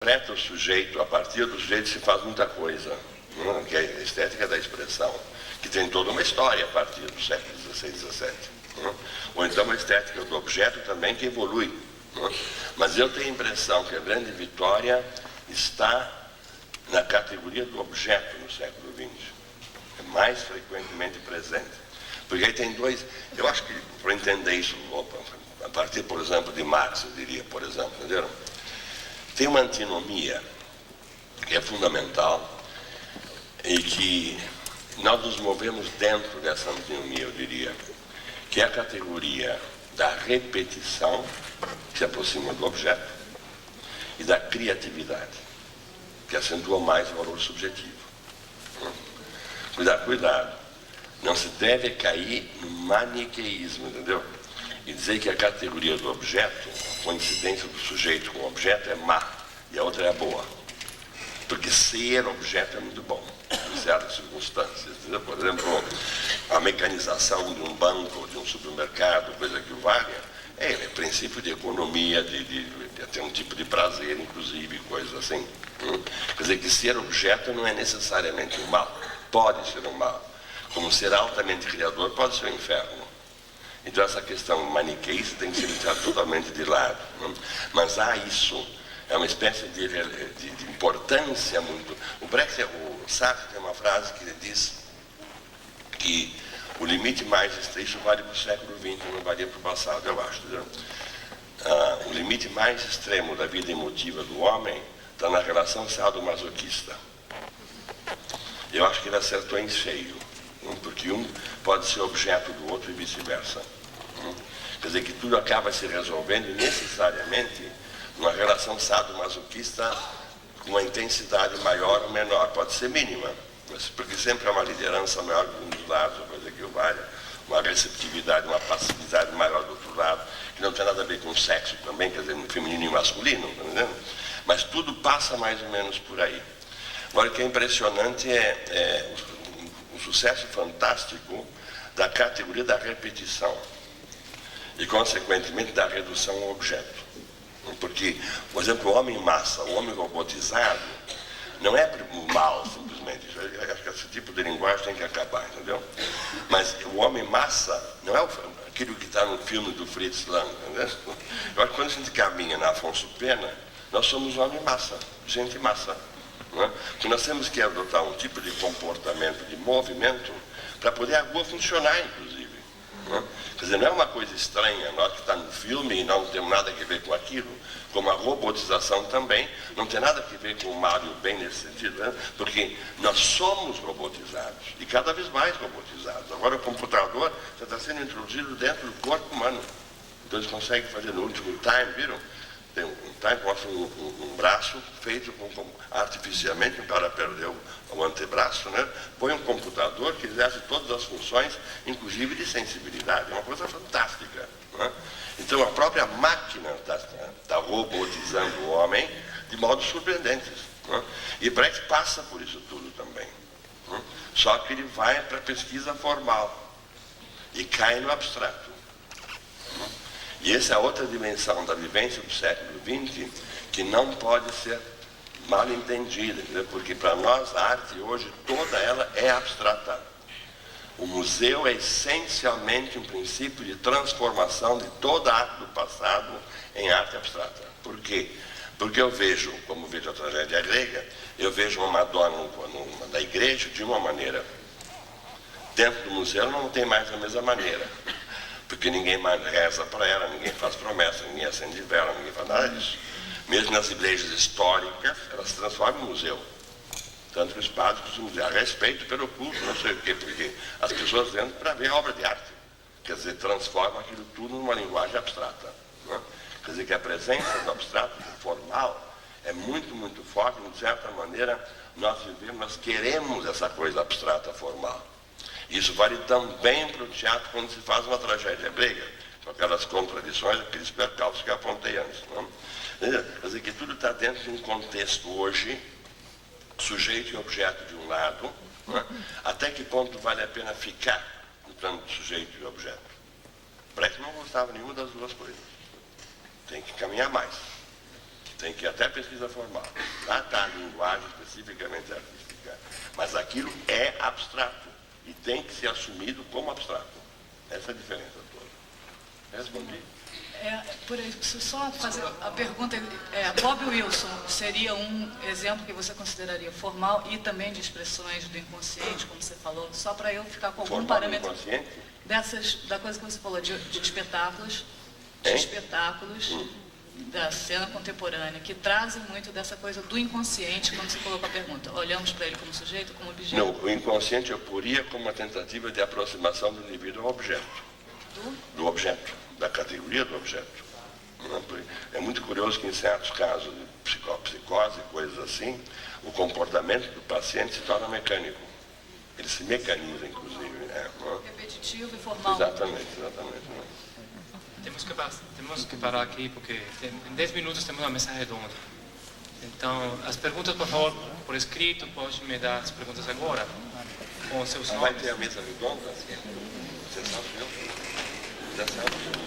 interpreta o sujeito, a partir do sujeito se faz muita coisa, né? Que é a estética da expressão, que tem toda uma história a partir do século XVI, XVII. Né? Ou então a estética do objeto também, que evolui. Né? Mas eu tenho a impressão que a grande vitória está na categoria do objeto no século XX. É mais frequentemente presente. Porque aí tem dois... Eu acho que, para entender isso, a partir, por exemplo, de Marx, eu diria, por exemplo, entenderam? Tem uma antinomia que é fundamental e que nós nos movemos dentro dessa antinomia, eu diria, que é a categoria da repetição, que se aproxima do objeto, e da criatividade, que acentua mais o valor subjetivo. Cuidado. Não se deve cair no maniqueísmo, entendeu? E dizer que a categoria do objeto, a coincidência do sujeito com o objeto é má, e a outra é boa. Porque ser objeto é muito bom, em certas circunstâncias. Entendeu? Por exemplo, a mecanização de um banco, de um supermercado, coisa que o valha, é princípio de economia, de ter um tipo de prazer, inclusive, coisas assim. Quer dizer que ser objeto não é necessariamente um mal, pode ser um mal. Como ser altamente criador pode ser um inferno. Então essa questão maniqueísta tem que ser deixada totalmente de lado. Né? Mas há isso, é uma espécie de importância muito... O Sartre tem uma frase que diz que o limite mais estreito vale para o século XX, não valia para o passado, eu acho. O limite mais extremo da vida emotiva do homem está na relação sadomasoquista. Eu acho que ele acertou em cheio, porque um pode ser objeto do outro e vice-versa. Quer dizer que tudo acaba se resolvendo necessariamente numa relação sadomasoquista com uma intensidade maior ou menor, pode ser mínima, mas porque sempre há uma liderança maior de um dos lados, coisa que o valha, uma receptividade, uma passividade maior do outro lado, que não tem nada a ver com sexo também, quer dizer, no feminino e masculino, tá entendendo? Mas tudo passa mais ou menos por aí. Agora, o que é impressionante é o sucesso fantástico da categoria da repetição e, consequentemente, da redução ao objeto. Porque, por exemplo, o homem massa, o homem robotizado, não é mal, simplesmente. Eu acho que esse tipo de linguagem tem que acabar, entendeu? Mas o homem massa não é aquilo que está no filme do Fritz Lang, entendeu? Eu acho que quando a gente caminha na Afonso Pena, nós somos homem massa, gente massa. Não é? Porque nós temos que adotar um tipo de comportamento, de movimento, para poder a rua funcionar, inclusive. Não é? Quer dizer, não é uma coisa estranha, nós que estamos no filme e não temos nada a ver com aquilo, como a robotização também, não tem nada a ver com o mal e o bem nesse sentido, né? Porque nós somos robotizados, e cada vez mais robotizados. Agora o computador já está sendo introduzido dentro do corpo humano. Então eles conseguem fazer no último Time, viram? Tem um Time mostra um braço feito artificialmente, o cara perdeu o antebraço, né? Põe um computador que exerce todas as funções, inclusive de sensibilidade. É uma coisa fantástica. Né? Então a própria máquina está robotizando o homem de modos surpreendentes. Né? E Brecht passa por isso tudo também. Né? Só que ele vai para a pesquisa formal e cai no abstrato. Né? E essa é a outra dimensão da vivência do século XX que não pode ser mal entendida, entendeu? Porque para nós a arte hoje toda ela é abstrata. O museu é essencialmente um princípio de transformação de toda a arte do passado em arte abstrata. Por quê? Porque eu vejo, como vejo a tragédia grega, eu vejo uma Madonna da igreja de uma maneira. Dentro do museu não tem mais da mesma maneira. Porque ninguém mais reza para ela, ninguém faz promessa, ninguém acende vela, ninguém faz nada disso. Mesmo nas igrejas históricas, elas se transformam em museu. Tanto que os padres costumam dizer, a respeito pelo culto, não sei o quê, porque as pessoas entram para ver a obra de arte. Quer dizer, transforma aquilo tudo numa linguagem abstrata. Né? Quer dizer que a presença do abstrato, do formal, é muito, muito forte, de certa maneira, nós vivemos, nós queremos essa coisa abstrata, formal. Isso vale também para o teatro quando se faz uma tragédia grega, com aquelas contradições, aqueles percalços que eu apontei antes. Não? Quer dizer que tudo está dentro de um contexto hoje, sujeito e objeto de um lado, não? Até que ponto vale a pena ficar no plano de sujeito e objeto? Brecht não gostava nenhuma das duas coisas. Tem que caminhar mais. Tem que ir até pesquisa formal. Lá está a linguagem especificamente artística. Mas aquilo é abstrato e tem que ser assumido como abstrato. Essa é a diferença toda. Respondi? Por isso, só fazer a pergunta, Bob Wilson seria um exemplo que você consideraria formal e também de expressões do inconsciente, como você falou, só para eu ficar com algum Formal parâmetro inconsciente? da coisa que você falou, de espetáculos, da cena contemporânea, que trazem muito dessa coisa do inconsciente, quando você colocou a pergunta. Olhamos para ele como sujeito, como objeto? Não, o inconsciente eu poria como uma tentativa de aproximação do indivíduo ao objeto. Do objeto, da categoria do objeto. É muito curioso que em certos casos de psicose, coisas assim, o comportamento do paciente se torna mecânico. Ele se mecaniza, inclusive. Repetitivo e formal. Exatamente. Temos que parar aqui, porque em 10 minutos temos uma mesa redonda. Então, as perguntas, por favor, por escrito, pode me dar as perguntas agora, com seus nomes. Vai ter a mesa redonda? Você sabe, não? Já sabe?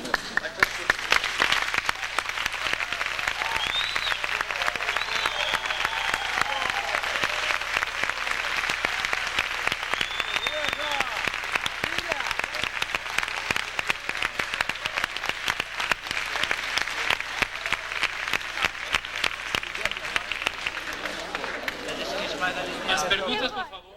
As perguntas, por favor.